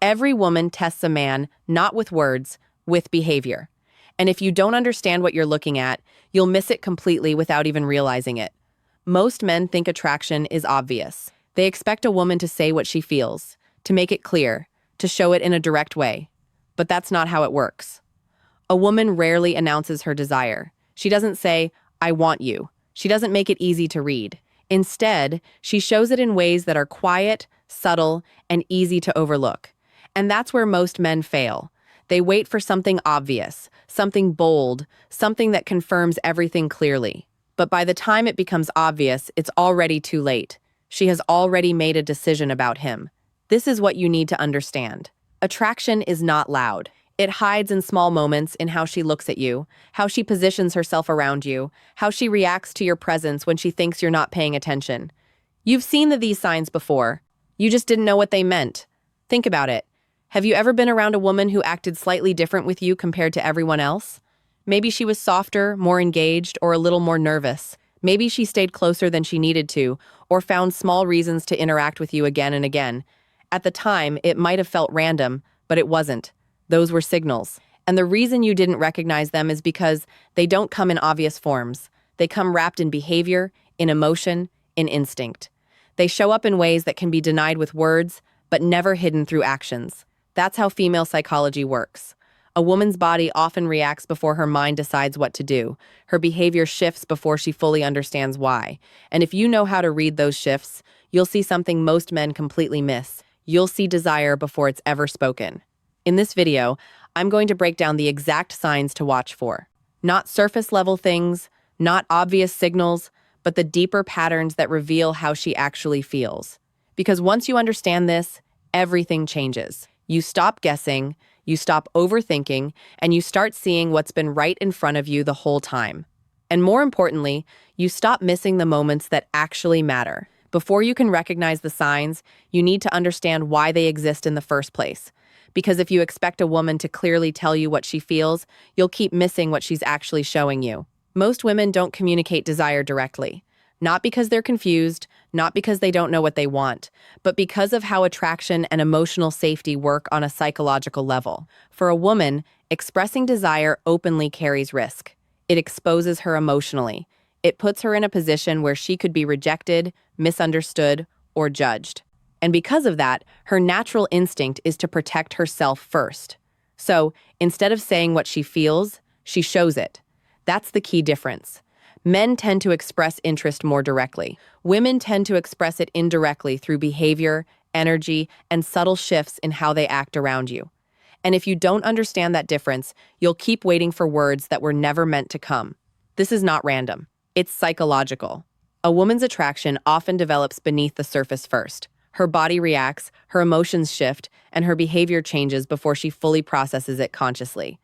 Every woman tests a man not with words, with behavior. And if you don't understand what you're looking at, you'll miss it completely without even realizing it. Most men think attraction is obvious. They expect a woman to say what she feels, to make it clear, to show it in a direct way. But that's not how it works. A woman rarely announces her desire. She doesn't say, "I want you." She doesn't make it easy to read. Instead, she shows it in ways that are quiet, subtle, and easy to overlook. And that's where most men fail. They wait for something obvious, something bold, something that confirms everything clearly. But by the time it becomes obvious, it's already too late. She has already made a decision about him. This is what you need to understand. Attraction is not loud. It hides in small moments, in how she looks at you, how she positions herself around you, how she reacts to your presence when she thinks you're not paying attention. You've seen these signs before. You just didn't know what they meant. Think about it. Have you ever been around a woman who acted slightly different with you compared to everyone else? Maybe she was softer, more engaged, or a little more nervous. Maybe she stayed closer than she needed to, or found small reasons to interact with you again and again. At the time, it might have felt random, but it wasn't. Those were signals. And the reason you didn't recognize them is because they don't come in obvious forms. They come wrapped in behavior, in emotion, in instinct. They show up in ways that can be denied with words, but never hidden through actions. That's how female psychology works. A woman's body often reacts before her mind decides what to do. Her behavior shifts before she fully understands why. And if you know how to read those shifts, you'll see something most men completely miss. You'll see desire before it's ever spoken. In this video, I'm going to break down the exact signs to watch for. Not surface-level things, not obvious signals, but the deeper patterns that reveal how she actually feels. Because once you understand this, everything changes. You stop guessing, you stop overthinking, and you start seeing what's been right in front of you the whole time. And more importantly, you stop missing the moments that actually matter. Before you can recognize the signs, you need to understand why they exist in the first place. Because if you expect a woman to clearly tell you what she feels, you'll keep missing what she's actually showing you. Most women don't communicate desire directly. Not because they're confused, not because they don't know what they want, but because of how attraction and emotional safety work on a psychological level. For a woman, expressing desire openly carries risk. It exposes her emotionally. It puts her in a position where she could be rejected, misunderstood, or judged. And because of that, her natural instinct is to protect herself first. So, instead of saying what she feels, she shows it. That's the key difference. Men tend to express interest more directly. Women tend to express it indirectly through behavior, energy, and subtle shifts in how they act around you. And if you don't understand that difference, you'll keep waiting for words that were never meant to come. This is not random. It's psychological. A woman's attraction often develops beneath the surface first. Her body reacts, her emotions shift, and her behavior changes before she fully processes it consciously.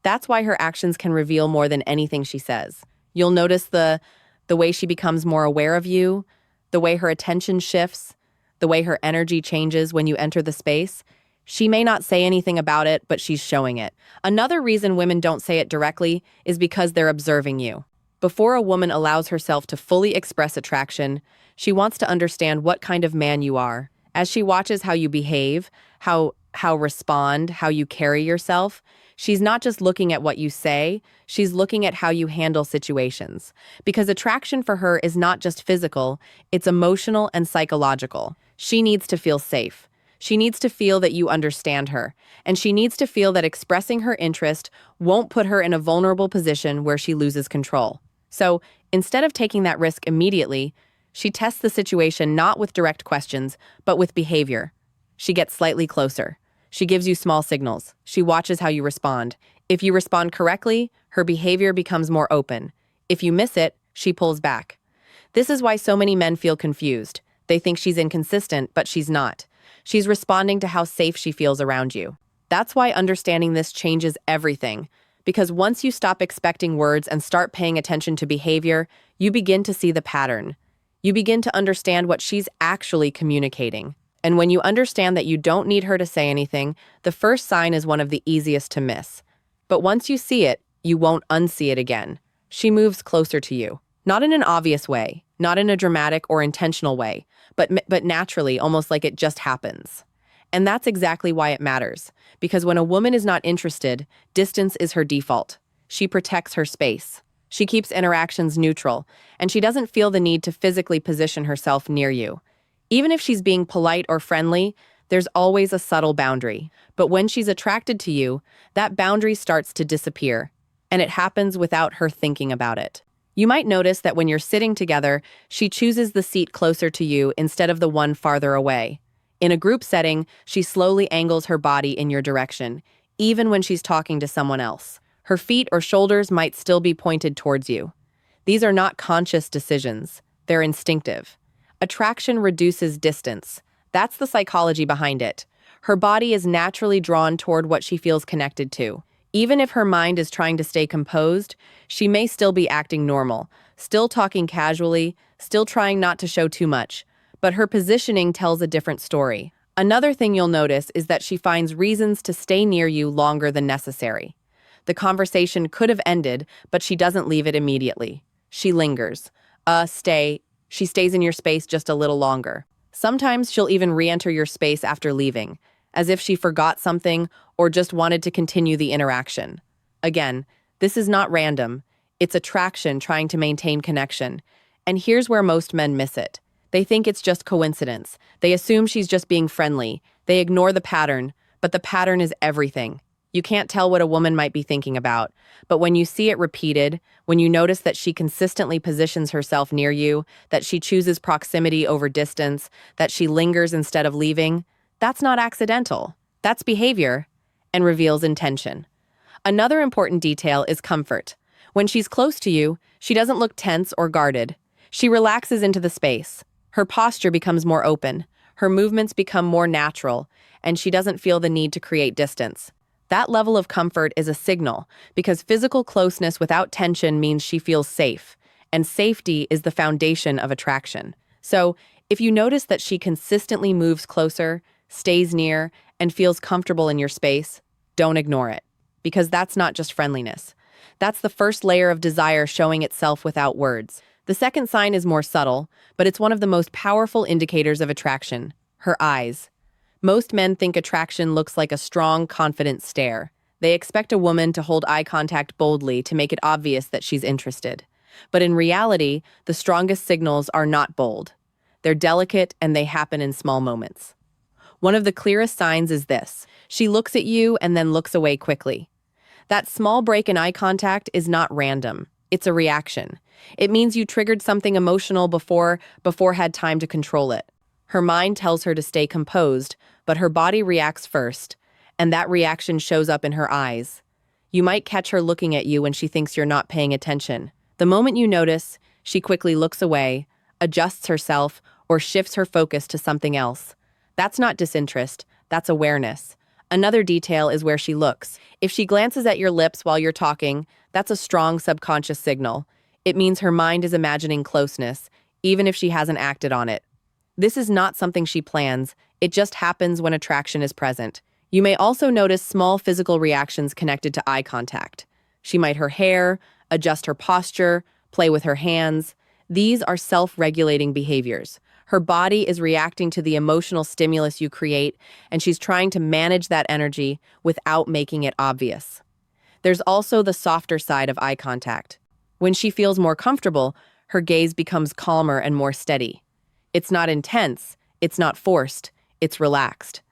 That's why her actions can reveal more than anything she says. You'll notice the way she becomes more aware of you, the way her attention shifts, the way her energy changes when you enter the space. She may not say anything about it, but she's showing it. Another reason women don't say it directly is because they're observing you. Before a woman allows herself to fully express attraction, she wants to understand what kind of man you are. As she watches how you behave, how respond, how you carry yourself, she's not just looking at what you say, she's looking at how you handle situations. Because attraction for her is not just physical, it's emotional and psychological. She needs to feel safe. She needs to feel that you understand her. And she needs to feel that expressing her interest won't put her in a vulnerable position where she loses control. So, instead of taking that risk immediately, she tests the situation not with direct questions, but with behavior. She gets slightly closer. She gives you small signals. She watches how you respond. If you respond correctly, her behavior becomes more open. If you miss it, she pulls back. This is why so many men feel confused. They think she's inconsistent, but she's not. She's responding to how safe she feels around you. That's why understanding this changes everything. Because once you stop expecting words and start paying attention to behavior, you begin to see the pattern. You begin to understand what she's actually communicating. And when you understand that you don't need her to say anything, the first sign is one of the easiest to miss. But once you see it, you won't unsee it again. She moves closer to you. Not in an obvious way, not in a dramatic or intentional way, but naturally, almost like it just happens. And that's exactly why it matters. Because when a woman is not interested, distance is her default. She protects her space. She keeps interactions neutral, and she doesn't feel the need to physically position herself near you. Even if she's being polite or friendly, there's always a subtle boundary. But when she's attracted to you, that boundary starts to disappear, and it happens without her thinking about it. You might notice that when you're sitting together, she chooses the seat closer to you instead of the one farther away. In a group setting, she slowly angles her body in your direction, even when she's talking to someone else. Her feet or shoulders might still be pointed towards you. These are not conscious decisions. They're instinctive. Attraction reduces distance. That's the psychology behind it. Her body is naturally drawn toward what she feels connected to. Even if her mind is trying to stay composed, she may still be acting normal, still talking casually, still trying not to show too much. But her positioning tells a different story. Another thing you'll notice is that she finds reasons to stay near you longer than necessary. The conversation could have ended, but she doesn't leave it immediately. She lingers. Stay. She stays in your space just a little longer. Sometimes she'll even re-enter your space after leaving, as if she forgot something or just wanted to continue the interaction. Again, this is not random. It's attraction trying to maintain connection. And here's where most men miss it. They think it's just coincidence. They assume she's just being friendly. They ignore the pattern, but the pattern is everything. You can't tell what a woman might be thinking about, but when you see it repeated, when you notice that she consistently positions herself near you, that she chooses proximity over distance, that she lingers instead of leaving, that's not accidental. That's behavior and reveals intention. Another important detail is comfort. When she's close to you, she doesn't look tense or guarded. She relaxes into the space. Her posture becomes more open. Her movements become more natural, and she doesn't feel the need to create distance. That level of comfort is a signal, because physical closeness without tension means she feels safe, and safety is the foundation of attraction. So, if you notice that she consistently moves closer, stays near, and feels comfortable in your space, don't ignore it, because that's not just friendliness. That's the first layer of desire showing itself without words. The second sign is more subtle, but it's one of the most powerful indicators of attraction: her eyes. Most men think attraction looks like a strong, confident stare. They expect a woman to hold eye contact boldly to make it obvious that she's interested. But in reality, the strongest signals are not bold. They're delicate and they happen in small moments. One of the clearest signs is this: she looks at you and then looks away quickly. That small break in eye contact is not random. It's a reaction. It means you triggered something emotional before had time to control it. Her mind tells her to stay composed, but her body reacts first, and that reaction shows up in her eyes. You might catch her looking at you when she thinks you're not paying attention. The moment you notice, she quickly looks away, adjusts herself, or shifts her focus to something else. That's not disinterest, that's awareness. Another detail is where she looks. If she glances at your lips while you're talking, that's a strong subconscious signal. It means her mind is imagining closeness, even if she hasn't acted on it. This is not something she plans, it just happens when attraction is present. You may also notice small physical reactions connected to eye contact. She might her hair, adjust her posture, play with her hands. These are self-regulating behaviors. Her body is reacting to the emotional stimulus you create, and she's trying to manage that energy without making it obvious. There's also the softer side of eye contact. When she feels more comfortable, her gaze becomes calmer and more steady. It's not intense, it's not forced, it's relaxed.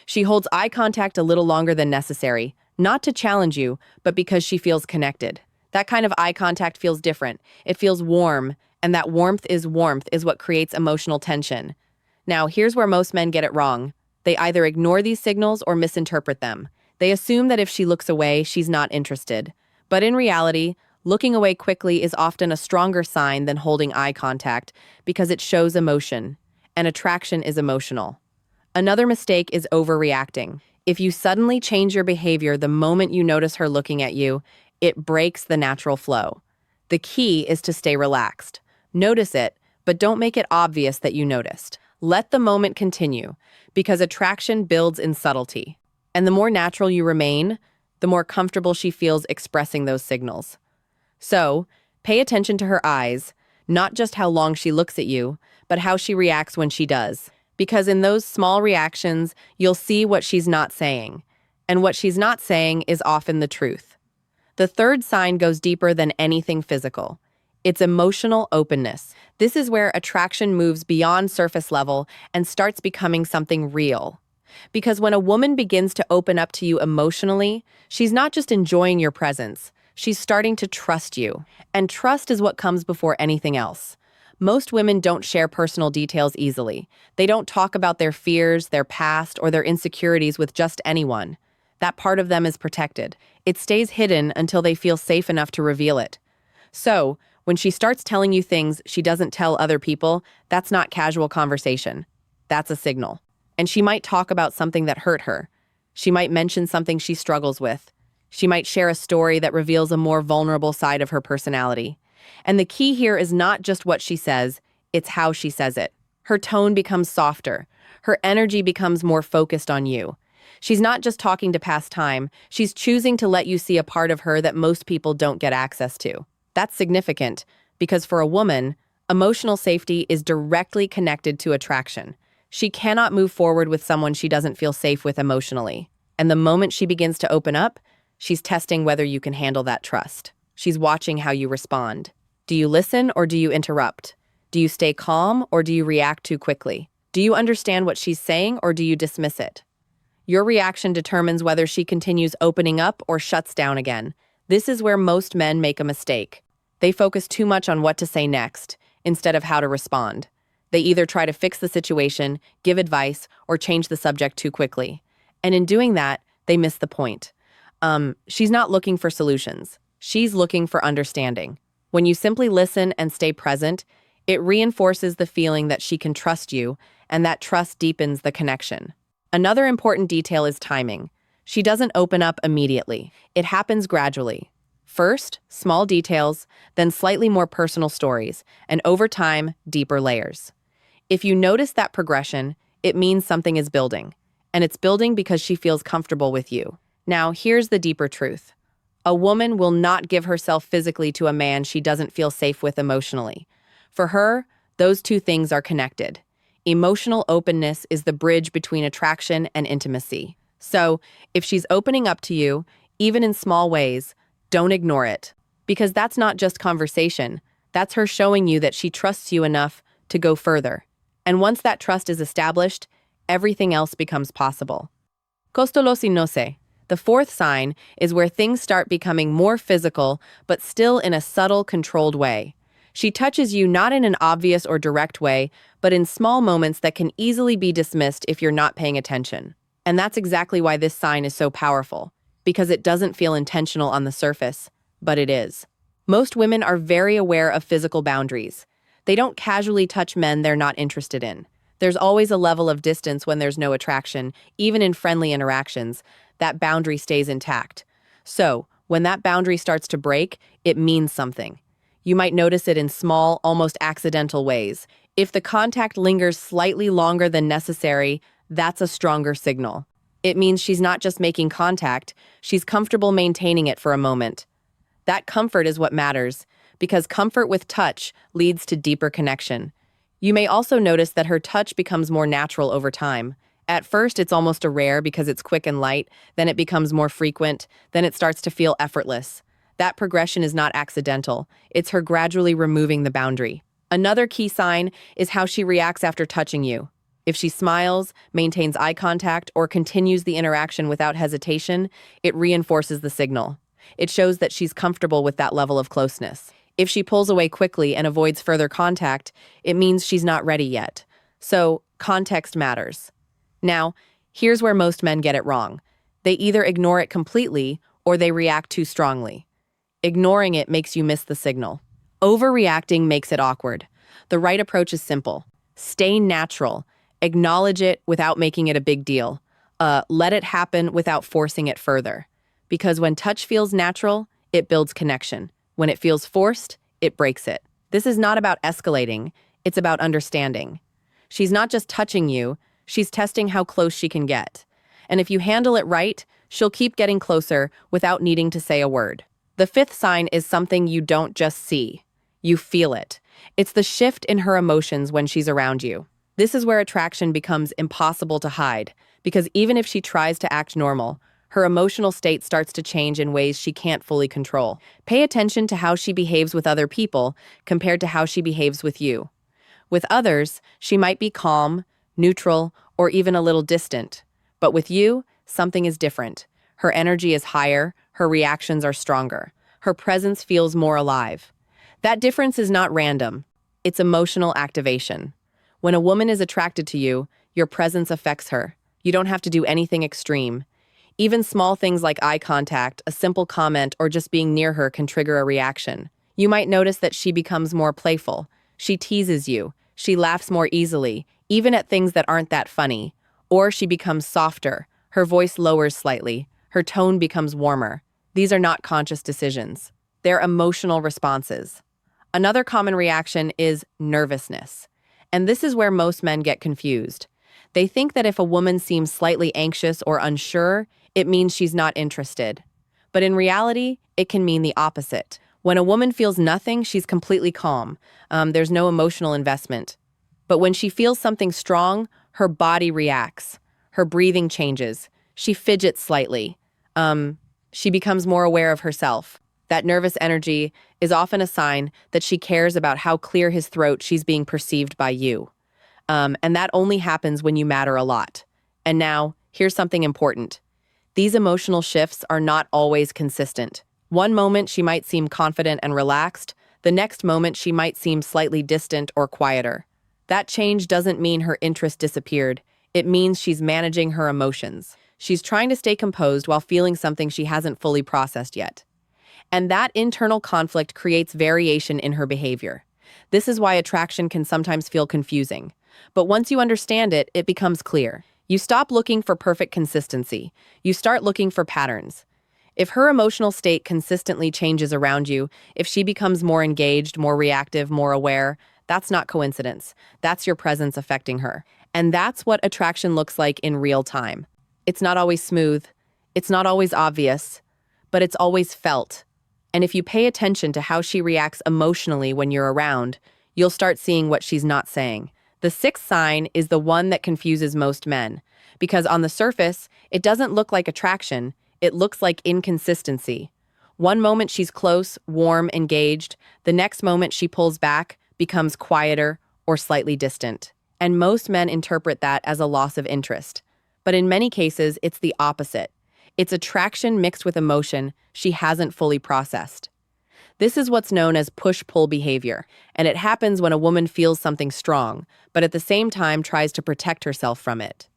She holds eye contact a little longer than necessary, not to challenge you, but because she feels connected. That kind of eye contact feels different. It feels warm, and that warmth is what creates emotional tension. Now, here's where most men get it wrong. They either ignore these signals or misinterpret them. They assume that if she looks away, she's not interested. But in reality, looking away quickly is often a stronger sign than holding eye contact because it shows emotion, and attraction is emotional. Another mistake is overreacting. If you suddenly change your behavior the moment you notice her looking at you, it breaks the natural flow. The key is to stay relaxed. Notice it, but don't make it obvious that you noticed. Let the moment continue, because attraction builds in subtlety. And the more natural you remain, the more comfortable she feels expressing those signals. So, pay attention to her eyes, not just how long she looks at you, but how she reacts when she does. Because in those small reactions, you'll see what she's not saying. And what she's not saying is often the truth. The third sign goes deeper than anything physical. It's emotional openness. This is where attraction moves beyond surface level and starts becoming something real. Because when a woman begins to open up to you emotionally, she's not just enjoying your presence, she's starting to trust you. And trust is what comes before anything else. Most women don't share personal details easily. They don't talk about their fears, their past, or their insecurities with just anyone. That part of them is protected. It stays hidden until they feel safe enough to reveal it. So, when she starts telling you things she doesn't tell other people, that's not casual conversation. That's a signal. And she might talk about something that hurt her. She might mention something she struggles with. She might share a story that reveals a more vulnerable side of her personality. And the key here is not just what she says, it's how she says it. Her tone becomes softer. Her energy becomes more focused on you. She's not just talking to pass time, she's choosing to let you see a part of her that most people don't get access to. That's significant because for a woman, emotional safety is directly connected to attraction. She cannot move forward with someone she doesn't feel safe with emotionally. And the moment she begins to open up, she's testing whether you can handle that trust. She's watching how you respond. Do you listen or do you interrupt? Do you stay calm or do you react too quickly? Do you understand what she's saying or do you dismiss it? Your reaction determines whether she continues opening up or shuts down again. This is where most men make a mistake. They focus too much on what to say next, instead of how to respond. They either try to fix the situation, give advice, or change the subject too quickly. And in doing that, they miss the point. She's not looking for solutions. She's looking for understanding. When you simply listen and stay present, it reinforces the feeling that she can trust you, and that trust deepens the connection. Another important detail is timing. She doesn't open up immediately. It happens gradually. First, small details, then slightly more personal stories, and over time, deeper layers. If you notice that progression, it means something is building. And it's building because she feels comfortable with you. Now, here's the deeper truth. A woman will not give herself physically to a man she doesn't feel safe with emotionally. For her, those two things are connected. Emotional openness is the bridge between attraction and intimacy. So, if she's opening up to you, even in small ways, don't ignore it. Because that's not just conversation. That's her showing you that she trusts you enough to go further. And once that trust is established, everything else becomes possible. Costolo si no sé. The fourth sign is where things start becoming more physical, but still in a subtle, controlled way. She touches you not in an obvious or direct way, but in small moments that can easily be dismissed if you're not paying attention. And that's exactly why this sign is so powerful, because it doesn't feel intentional on the surface, but it is. Most women are very aware of physical boundaries. They don't casually touch men they're not interested in. There's always a level of distance when there's no attraction, even in friendly interactions. That boundary stays intact. So, when that boundary starts to break, it means something. You might notice it in small, almost accidental ways. If the contact lingers slightly longer than necessary, that's a stronger signal. It means she's not just making contact, she's comfortable maintaining it for a moment. That comfort is what matters, because comfort with touch leads to deeper connection. You may also notice that her touch becomes more natural over time. At first, it's almost a rare because it's quick and light, then it becomes more frequent, then it starts to feel effortless. That progression is not accidental. It's her gradually removing the boundary. Another key sign is how she reacts after touching you. If she smiles, maintains eye contact, or continues the interaction without hesitation, it reinforces the signal. It shows that she's comfortable with that level of closeness. If she pulls away quickly and avoids further contact, it means she's not ready yet. So, context matters. Now, here's where most men get it wrong. They either ignore it completely or they react too strongly. Ignoring it makes you miss the signal. Overreacting makes it awkward. The right approach is simple. Stay natural. Acknowledge it without making it a big deal. Let it happen without forcing it further. Because when touch feels natural, it builds connection. When it feels forced, it breaks it. This is not about escalating. It's about understanding. She's not just touching you, she's testing how close she can get. And if you handle it right, she'll keep getting closer without needing to say a word. The fifth sign is something you don't just see. You feel it. It's the shift in her emotions when she's around you. This is where attraction becomes impossible to hide, because even if she tries to act normal, her emotional state starts to change in ways she can't fully control. Pay attention to how she behaves with other people compared to how she behaves with you. With others, she might be calm, neutral, or even a little distant. But with you, something is different. Her energy is higher, her reactions are stronger, her presence feels more alive. That difference is not random, it's emotional activation. When a woman is attracted to you, your presence affects her. You don't have to do anything extreme. Even small things like eye contact, a simple comment, or just being near her can trigger a reaction. You might notice that she becomes more playful. She teases you. She laughs more easily, even at things that aren't that funny. Or she becomes softer. Her voice lowers slightly. Her tone becomes warmer. These are not conscious decisions. They're emotional responses. Another common reaction is nervousness. And this is where most men get confused. They think that if a woman seems slightly anxious or unsure, it means she's not interested. But in reality, it can mean the opposite. When a woman feels nothing, she's completely calm. There's no emotional investment. But when she feels something strong, her body reacts. Her breathing changes. She fidgets slightly. She becomes more aware of herself. That nervous energy is often a sign that she cares about how clear his throat she's being perceived by you. And that only happens when you matter a lot. And now, here's something important. These emotional shifts are not always consistent. One moment she might seem confident and relaxed, the next moment she might seem slightly distant or quieter. That change doesn't mean her interest disappeared. It means she's managing her emotions. She's trying to stay composed while feeling something she hasn't fully processed yet. And that internal conflict creates variation in her behavior. This is why attraction can sometimes feel confusing. But once you understand it, it becomes clear. You stop looking for perfect consistency. You start looking for patterns. If her emotional state consistently changes around you, if she becomes more engaged, more reactive, more aware, that's not coincidence. That's your presence affecting her. And that's what attraction looks like in real time. It's not always smooth. It's not always obvious, but it's always felt. And if you pay attention to how she reacts emotionally when you're around, you'll start seeing what she's not saying. The sixth sign is the one that confuses most men, because on the surface, it doesn't look like attraction, it looks like inconsistency. One moment she's close, warm, engaged, the next moment she pulls back, becomes quieter, or slightly distant. And most men interpret that as a loss of interest. But in many cases, it's the opposite. It's attraction mixed with emotion she hasn't fully processed. This is what's known as push-pull behavior, and it happens when a woman feels something strong, but at the same time tries to protect herself from it.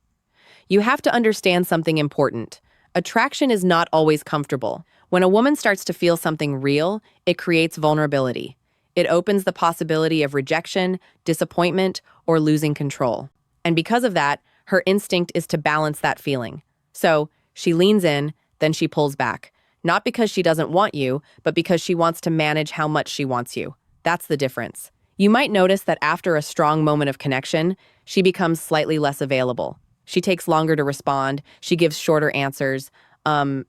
You have to understand something important. Attraction is not always comfortable. When a woman starts to feel something real, it creates vulnerability. It opens the possibility of rejection, disappointment, or losing control. And because of that, her instinct is to balance that feeling. So, she leans in, then she pulls back. Not because she doesn't want you, but because she wants to manage how much she wants you. That's the difference. You might notice that after a strong moment of connection, she becomes slightly less available. She takes longer to respond, she gives shorter answers,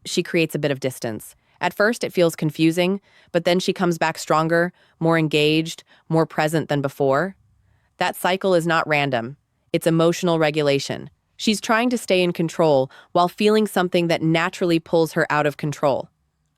she creates a bit of distance. At first, it feels confusing, but then she comes back stronger, more engaged, more present than before. That cycle is not random. It's emotional regulation. She's trying to stay in control while feeling something that naturally pulls her out of control.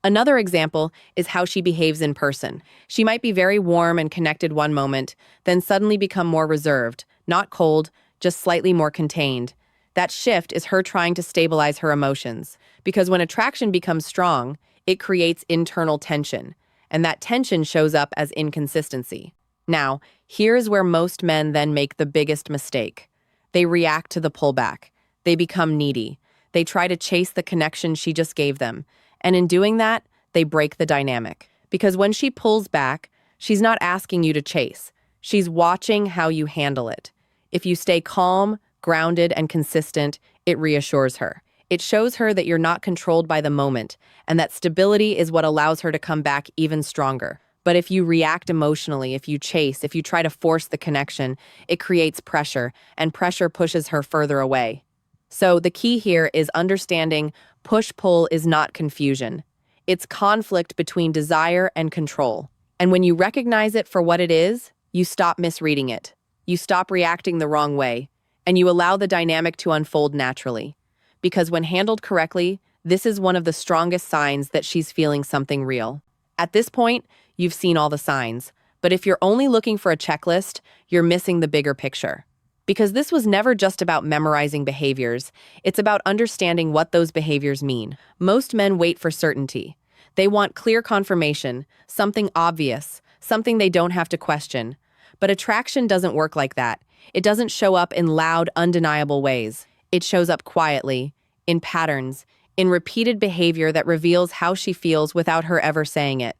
Another example is how she behaves in person. She might be very warm and connected one moment, then suddenly become more reserved, not cold, just slightly more contained. That shift is her trying to stabilize her emotions. Because when attraction becomes strong, it creates internal tension, and that tension shows up as inconsistency. Now, here's where most men then make the biggest mistake. They react to the pullback. They become needy. They try to chase the connection she just gave them. And in doing that, they break the dynamic. Because when she pulls back, she's not asking you to chase. She's watching how you handle it. If you stay calm, grounded, and consistent, it reassures her. It shows her that you're not controlled by the moment, and that stability is what allows her to come back even stronger. But if you react emotionally, if you chase, if you try to force the connection, it creates pressure, and pressure pushes her further away. So the key here is understanding push-pull is not confusion. It's conflict between desire and control. And when you recognize it for what it is, you stop misreading it. You stop reacting the wrong way, and you allow the dynamic to unfold naturally. Because when handled correctly, this is one of the strongest signs that she's feeling something real. At this point, you've seen all the signs, but if you're only looking for a checklist, you're missing the bigger picture. Because this was never just about memorizing behaviors, it's about understanding what those behaviors mean. Most men wait for certainty. They want clear confirmation, something obvious, something they don't have to question. But attraction doesn't work like that. It doesn't show up in loud, undeniable ways. It shows up quietly, in patterns, in repeated behavior that reveals how she feels without her ever saying it.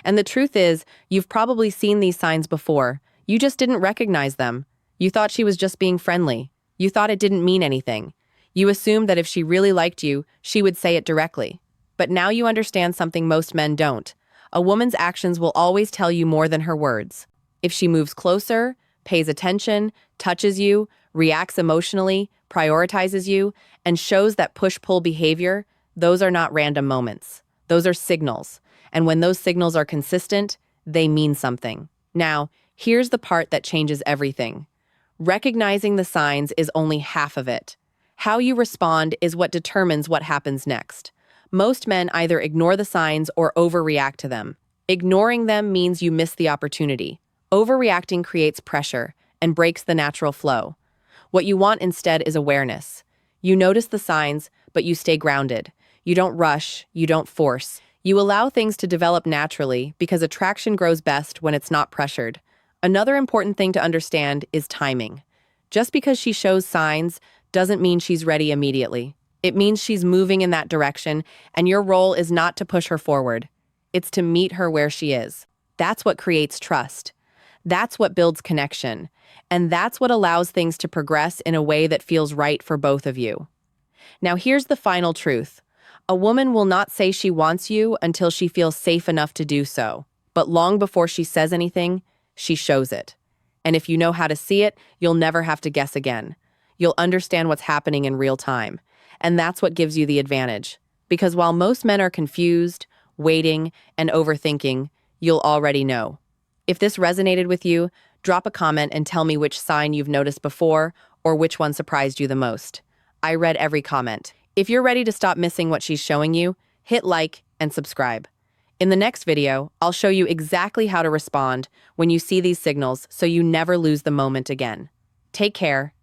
And the truth is, you've probably seen these signs before. You just didn't recognize them. You thought she was just being friendly. You thought it didn't mean anything. You assumed that if she really liked you, she would say it directly. But now you understand something most men don't. A woman's actions will always tell you more than her words. If she moves closer, pays attention, touches you, reacts emotionally, prioritizes you, and shows that push-pull behavior, those are not random moments. Those are signals. And when those signals are consistent, they mean something. Now, here's the part that changes everything. Recognizing the signs is only half of it. How you respond is what determines what happens next. Most men either ignore the signs or overreact to them. Ignoring them means you miss the opportunity. Overreacting creates pressure and breaks the natural flow. What you want instead is awareness. You notice the signs, but you stay grounded. You don't rush, you don't force. You allow things to develop naturally because attraction grows best when it's not pressured. Another important thing to understand is timing. Just because she shows signs doesn't mean she's ready immediately. It means she's moving in that direction, and your role is not to push her forward. It's to meet her where she is. That's what creates trust. That's what builds connection. And that's what allows things to progress in a way that feels right for both of you. Now here's the final truth. A woman will not say she wants you until she feels safe enough to do so. But long before she says anything, she shows it. And if you know how to see it, you'll never have to guess again. You'll understand what's happening in real time. And that's what gives you the advantage. Because while most men are confused, waiting, and overthinking, you'll already know. If this resonated with you, drop a comment and tell me which sign you've noticed before or which one surprised you the most. I read every comment. If you're ready to stop missing what she's showing you, hit like and subscribe. In the next video, I'll show you exactly how to respond when you see these signals so you never lose the moment again. Take care